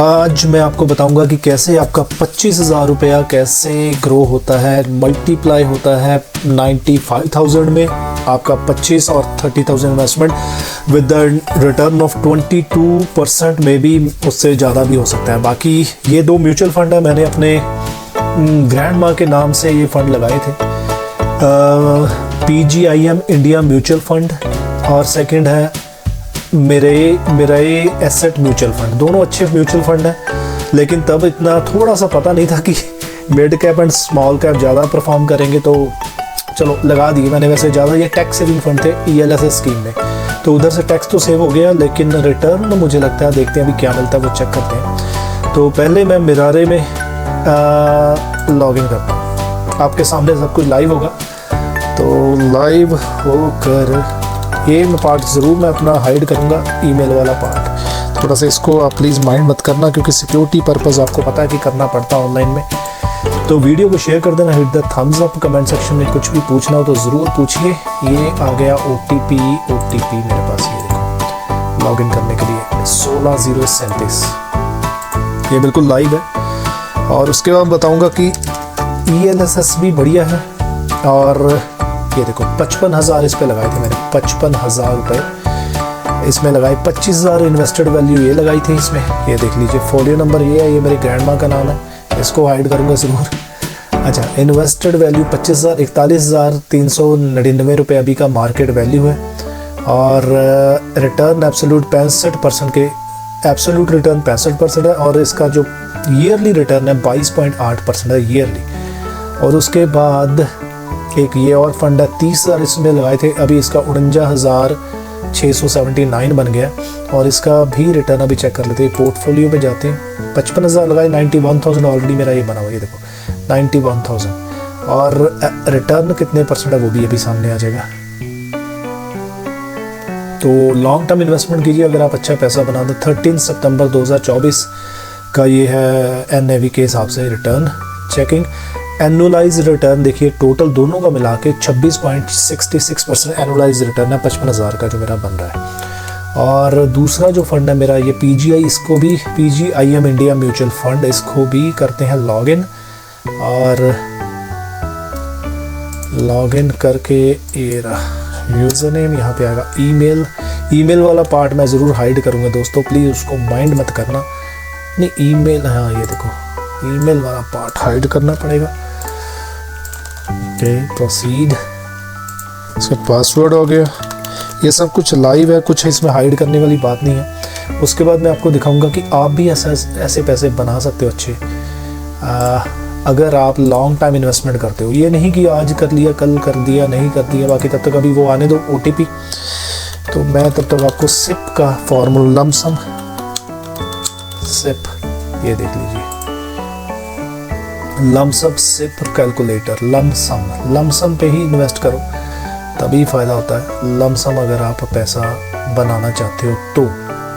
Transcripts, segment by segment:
आज मैं आपको बताऊंगा कि कैसे आपका 25,000 रुपया कैसे ग्रो होता है, मल्टीप्लाई होता है 95,000 में। आपका 25 और 30,000 investment with the return of 22% में भी उससे ज़्यादा भी हो सकता है। बाकी ये दो म्यूचुअल फंड है, मैंने अपने ग्रैंड माँ के नाम से ये फ़ंड लगाए थे। PGIM इंडिया म्यूचुअल फंड और सेकंड है मेरा एसेट म्यूचुअल फंड। दोनों अच्छे म्यूचुअल फंड हैं, लेकिन तब इतना थोड़ा सा पता नहीं था कि mid cap and small cap ज़्यादा परफॉर्म करेंगे, तो चलो लगा दिए मैंने। वैसे ज़्यादा ये टैक्स सेविंग फंड थे ELSS स्कीम में, तो उधर से टैक्स तो सेव हो गया, लेकिन रिटर्न मुझे लगता है देखते हैं अभी क्या मिलता है, वो चेक करते हैं। तो पहले मैं मिरारे में लॉग इन करता हूँ। आपके सामने सब कुछ लाइव होगा, तो लाइव होकर ये मैं पार्ट ज़रूर मैं अपना हाइड करूँगा, ईमेल वाला पार्ट। थोड़ा सा इसको आप प्लीज़ माइंड मत करना, क्योंकि सिक्योरिटी पर्पज़ आपको पता है कि करना पड़ता है ऑनलाइन में। तो वीडियो को शेयर कर देना, hit the thumbs up. Comment section में कुछ भी पूछना हो तो ज़रूर पूछिए। ये आ गया OTP मेरे पास, ये देखो लॉगिन करने के लिए 16,037। ये बिल्कुल लाइव है। और उसके बाद बताऊँगा कि ELSS भी बढ़िया है। और ये देखो 55,000 इस पे लगाए थे मैंने, 55,000 रुपये इसमें लगाए। 25,000 इन्वेस्टेड वैल्यू ये लगाई थी इसमें। ये देख लीजिए, फोलियो नंबर ये है, ये मेरे ग्रैंड माँ का नाम है, इसको हाइड करूँगा ज़रूर। अच्छा, इन्वेस्टेड वैल्यू 25,000, 41,399 रुपये अभी का मार्केट वैल्यू है। और रिटर्न एब्सोल्यूट 65% के, एब्सोल्यूट रिटर्न 65% है। और इसका जो ईयरली रिटर्न है 22.8% है ईयरली। और उसके बाद एक ये और फंड है, 30,000 इसमें लगाए थे, अभी इसका 49,679 बन गया। और इसका भी रिटर्न अभी चेक कर लेते हैं, पोर्टफोलियो में जाते हैं। 55,000 लगाए, 91,000 ऑलरेडी मेरा ये बना हुआ, ये देखो 91,000। और रिटर्न कितने परसेंट है वो भी अभी सामने आ जाएगा। तो लॉन्ग टर्म इन्वेस्टमेंट कीजिए अगर आप अच्छा पैसा बना दो। 13 सितंबर 2024 का ये है NAV के हिसाब से रिटर्न चेकिंग। एनुअलाइज रिटर्न देखिए, टोटल दोनों का मिला के 26.66% एनुअलाइज रिटर्न है 55,000 का जो मेरा बन रहा है। और दूसरा जो फंड है मेरा ये PGI, इसको भी PGIM इंडिया म्यूचुअल फंड, इसको भी करते हैं लॉगिन। और लॉगिन करके ये रहा यूज़र नेम, यहाँ पे आएगा ईमेल वाला पार्ट मैं ज़रूर हाइड करूँगा दोस्तों, प्लीज़ उसको माइंड मत करना। नहीं ईमेल, हाँ ये देखो ईमेल वाला पार्ट हाइड करना पड़ेगा। Okay, proceed. इसका पासवर्ड हो गया। ये सब कुछ लाइव है, कुछ इसमें हाइड करने वाली बात नहीं है। उसके बाद मैं आपको दिखाऊंगा कि आप भी ऐसे पैसे बना सकते हो अच्छे, अगर आप लॉन्ग टाइम इन्वेस्टमेंट करते हो। ये नहीं कि आज कर लिया कल कर दिया, नहीं कर दिया बाकी तब तक अभी वो आने दो OTP। तो मैं तब तक आपको सिप का फॉर्मूला, लमसम सिप, ये देख लीजिए, लमसम सिप कैलकुलेटर। लमसम पे ही इन्वेस्ट करो तभी फ़ायदा होता है। लमसम अगर आप पैसा बनाना चाहते हो तो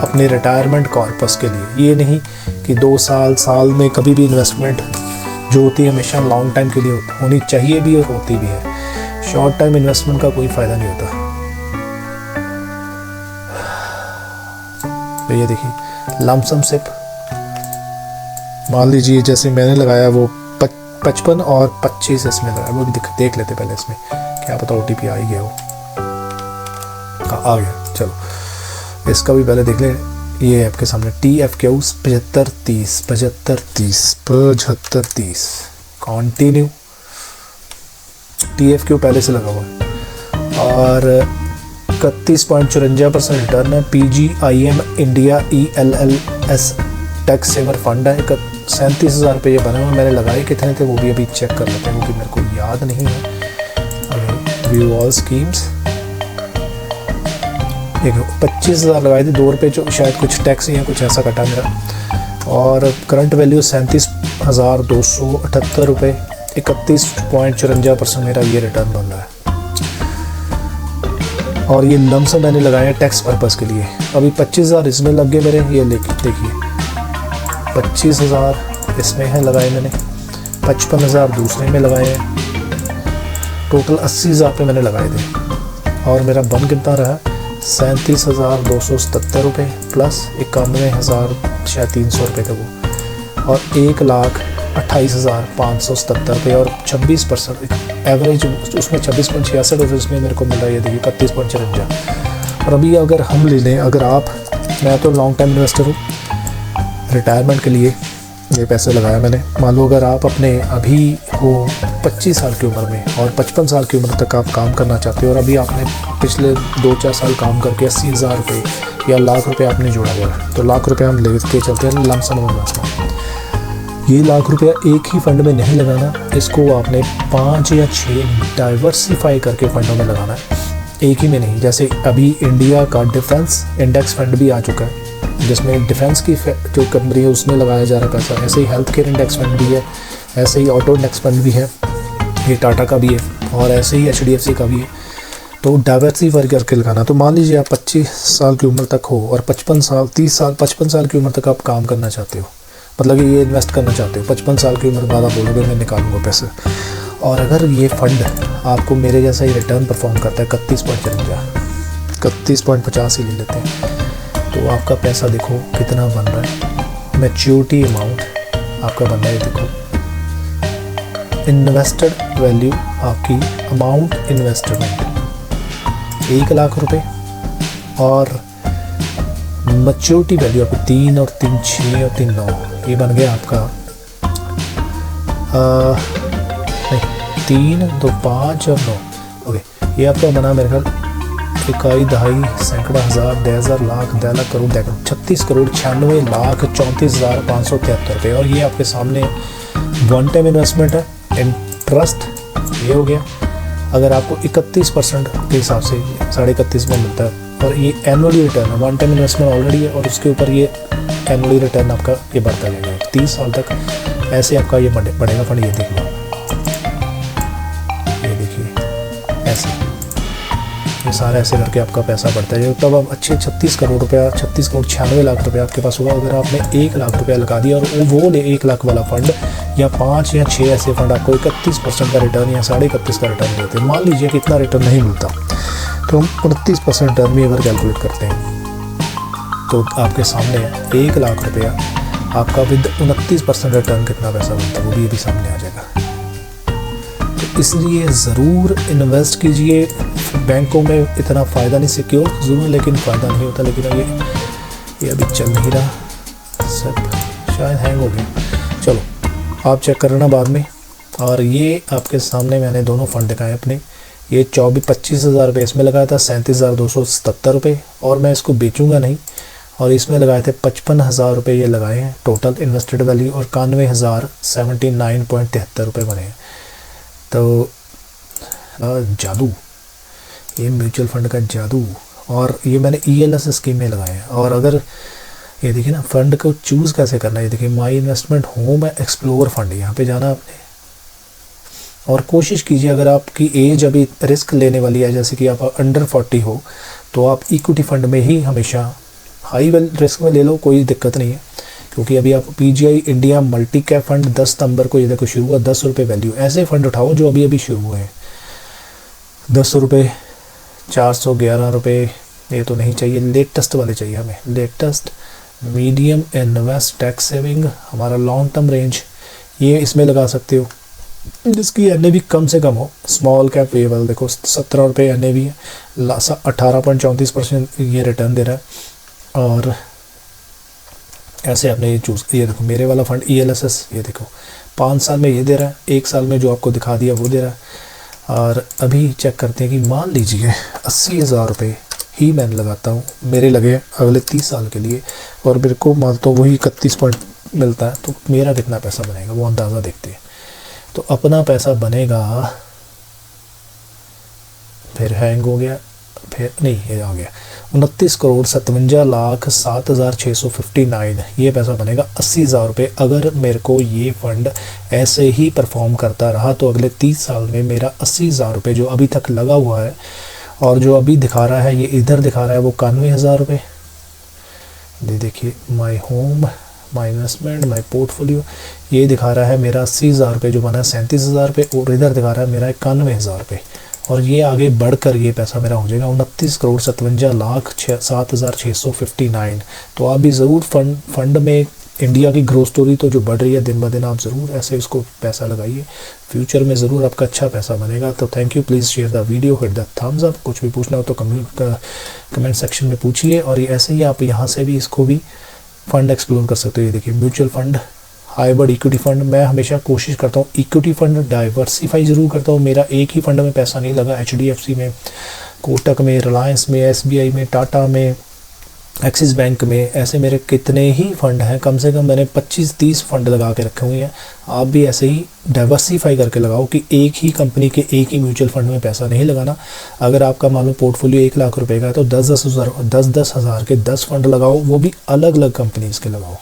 अपने रिटायरमेंट कॉर्पस के लिए, ये नहीं कि 2 साल में कभी भी इन्वेस्टमेंट जो होती है हमेशा लॉन्ग टाइम के लिए होनी चाहिए भी और होती भी है। शॉर्ट टाइम इन्वेस्टमेंट का कोई फ़ायदा नहीं होता। तो ये देखिए लमसम सिप, मान लीजिए जैसे मैंने लगाया वो 55 और 25 इसमें लगाया, वो भी देख लेते पहले इसमें, क्या पता OTP आ ही गया हो। आ गया, चलो इसका भी पहले देख लें। ये आपके सामने TFQ 7530 कंटिन्यू। TFQ पहले से लगा हुआ है और 31.54% रिटर्न है। PGIM India ELLS tax saver fund है। 37,000 रुपये ये बने हुए, मैंने लगाए कितने थे वो भी अभी चेक कर लेते हैं, क्योंकि मेरे को याद नहीं है। व्यू ऑल स्कीम्स, देखो 25,000 लगाए थे, 2 रुपये जो शायद कुछ टैक्स या कुछ ऐसा कटा मेरा। और करंट वैल्यू 37,278 रुपये, 31.54% मेरा ये रिटर्न बन रहा है। और ये लमसम मैंने लगाए हैं टैक्स पर्पज़ के लिए। अभी 25,000 इसमें लग गए मेरे, ये देखिए 25,000 इसमें है लगाए मैंने, 55,000 दूसरे में लगाए हैं, टोटल 80,000 पे मैंने लगाए थे। और मेरा बन कितना रहा, ₹37,277 प्लस 91,000 शायद 300 रुपये थे वो, और 1,28,577 और 26% एवरेज उसमें 26.66 और इसमें मेरे को मिल रहा है ये देखिए 31.54। और अभी अगर हम ले लें, अगर आप, मैं तो लॉन्ग टाइम इन्वेस्टर हूँ, रिटायरमेंट के लिए ये पैसे लगाया मैंने। मान लो अगर आप अपने अभी हो 25 साल की उम्र में और 55 साल की उम्र तक आप काम करना चाहते हो और अभी आपने पिछले 2-4 साल काम करके 80,000 रुपये या लाख रुपए आपने जोड़ा हुआ है, तो लाख रुपए हम लेके चलते हैं लमसम इन्वेस्टमेंट। ये लाख रुपया एक ही फंड में नहीं लगाना, इसको आपने 5 या 6 डाइवर्सिफाई करके फंडों में लगाना है, एक ही में नहीं। जैसे अभी इंडिया का डिफेंस इंडेक्स फंड भी आ चुका है जिसमें डिफेंस की जो कंपनी है उसमें लगाया जा रहा है पैसा। ऐसे ही हेल्थ केयर इंडेक्स फंड भी है, ऐसे ही ऑटो इंडेक्स फंड भी है, ये टाटा का भी है, और ऐसे ही HDFC का भी है। तो डाइवर्सिफाई करके लगाना। तो मान लीजिए आप 25 साल की उम्र तक हो और 55 साल 30 साल 55 साल की उम्र तक आप काम करना चाहते हो, मतलब कि ये इन्वेस्ट करना चाहते हो। 55 साल की उम्र बाद आप बोलोगे मैं निकालूंगा पैसे, और अगर ये फंड आपको मेरे जैसा ही रिटर्न परफॉर्म करता है 31.50 ही ले लेते हैं, तो आपका पैसा देखो कितना बन रहा है। मैच्योरिटी अमाउंट आपका बन रहा है, देखो इन्वेस्टेड वैल्यू आपकी अमाउंट इन्वेस्टमेंट 1 लाख रुपए, और मैच्योरिटी वैल्यू आपकी 3 और 3 6 और 3 9, ये बन गया आपका नहीं 3 2 5 और 9। ओके, ये आपका बना मेरे ख्याल 1 दहाई सैकड़ा हज़ार 10,000 लाख 10 लाख करोड़ 36,96,34,573 रुपये। और ये आपके सामने वन टाइम इन्वेस्टमेंट है, इंटरेस्ट ये हो गया। अगर आपको 31% के हिसाब से 31.5 में मिलता है, और ये एनुअली रिटर्न है, वन टाइम इन्वेस्टमेंट ऑलरेडी है और उसके ऊपर ये एनुअली रिटर्न आपका ये बढ़ता जाएगा 30 साल तक। ऐसे आपका ये बढ़ेगा फंड। ये देख लो, ये देखिए ऐसे ये सारा ऐसे करके आपका पैसा बढ़ता है। तब आप अच्छे 36 करोड़ रुपया 36,96 लाख रुपया आपके पास होगा। अगर आपने 1 लाख रुपया लगा दिया और वो 1 लाख वाला फंड या 5 या 6 ऐसे फंड आपको 31% का रिटर्न या 31.5 का रिटर्न देते हैं। मान लीजिए कि इतना रिटर्न नहीं मिलता, तो हम 29% रिटर्न भी अगर कैलकुलेट करते हैं तो आपके सामने 1 लाख रुपया आपका विद 29% रिटर्न कितना पैसा बनता है वो भी अभी सामने आ जाएगा। तो इसलिए ज़रूर इन्वेस्ट कीजिए। बैंकों में इतना फ़ायदा नहीं, सिक्योर ज़रूर लेकिन फ़ायदा नहीं होता। लेकिन ये अभी चल नहीं रहा, सब शायद हैंग हो गया। चलो आप चेक कर लेना बाद में। और ये आपके सामने मैंने दोनों फंड दिखाए अपने। ये 25,000 रुपये इसमें लगाया था, 37,277 रुपये, और मैं इसको बेचूंगा नहीं। और इसमें लगाए थे 55,000 रुपये ये लगाए हैं टोटल इन्वेस्टेड वैल्यू, और 91,079.73 रुपये बने हैं। तो जादू, ये म्यूचुअल फंड का जादू। और ये मैंने ELS स्कीम में लगाए हैं। और अगर ये देखिए ना, फंड को चूज़ कैसे करना है, ये देखिए माई इन्वेस्टमेंट होम एक्सप्लोर फंड, यहाँ पे जाना आपने। और कोशिश कीजिए अगर आपकी एज अभी रिस्क लेने वाली है, जैसे कि आप अंडर 40 हो, तो आप इक्विटी फंड में ही हमेशा हाई रिस्क में ले लो, कोई दिक्कत नहीं है। क्योंकि अभी आप PGI India multi cap fund 10 सितंबर को ये देखो शुरू हुआ, 10 रुपये वैल्यू। ऐसे फंड उठाओ जो अभी शुरू हुए हैं। 10 रुपये 411 रुपये ये तो नहीं चाहिए, लेटेस्ट वाले चाहिए हमें। Latest medium invest tax saving, हमारा लॉन्ग टर्म रेंज, ये इसमें लगा सकते हो जिसकी NAV कम से कम हो। स्मॉल कैप ये वाला देखो 17 रुपये NAV है, 18.34% ये रिटर्न दे रहा है। और ऐसे आपने ये चूज़, ये देखो मेरे वाला फंड ELSS, ये देखो 5 साल में ये दे रहा है, 1 साल में जो आपको दिखा दिया वो दे रहा है। और अभी चेक करते हैं कि मान लीजिए 80,000 रुपये ही मैं लगाता हूँ, मेरे लगे अगले 30 साल के लिए, और मेरे को मान तो वही 31 पॉइंट मिलता है, तो मेरा कितना पैसा बनेगा वो अंदाज़ा देखते हैं। तो अपना पैसा बनेगा, फिर हैंग हो गया, फिर नहीं ये आ गया 29,57,07,659, ये पैसा बनेगा 80,000 रुपये। अगर मेरे को ये फंड ऐसे ही परफॉर्म करता रहा तो अगले 30 साल में मेरा 80,000 रुपये जो अभी तक लगा हुआ है, और जो अभी दिखा रहा है ये इधर दिखा रहा है वो 91,000 रुपये। ये देखिए my home, my investment, my portfolio, ये दिखा रहा है मेरा 80,000 रुपये जो बना है 37,000 रुपये, और इधर दिखा रहा है मेरा 91,000 रुपये। और ये आगे बढ़कर ये पैसा मेरा हो जाएगा 29,57,07,659। तो आप भी ज़रूर फंड में इंडिया की ग्रोथ स्टोरी तो जो बढ़ रही है दिन ब दिन, आप ज़रूर ऐसे इसको पैसा लगाइए, फ्यूचर में ज़रूर आपका अच्छा पैसा बनेगा। तो thank you, please share the video, hit the thumbs up. कुछ भी पूछना हो तो कमेंट सेक्शन में पूछिए। और ये ऐसे ही आप यहाँ से भी इसको भी फ़ंड एक्सप्लोर कर सकते हो। ये देखिए mutual fund, hybrid equity fund. मैं हमेशा कोशिश करता हूँ इक्विटी फ़ंड डाइवर्सिफाई ज़रूर करता हूँ। मेरा एक ही फ़ंड में पैसा नहीं लगा। HDFC में, कोटक में, रिलायंस में, SBI में, टाटा में, एक्सिस बैंक में, ऐसे मेरे कितने ही फ़ंड हैं। कम से कम मैंने 25-30 फ़ंड लगा के रखे हुए हैं। आप भी ऐसे ही डाइवर्सिफाई करके लगाओ कि एक ही कंपनी के एक ही म्यूचुअल फ़ंड में पैसा नहीं लगाना। अगर आपका मान लो पोर्टफोलियो 1 लाख रुपए का है तो 10-10 हज़ार के 10 फ़ंड लगाओ, वो भी अलग अलग कंपनीज़ के लगाओ।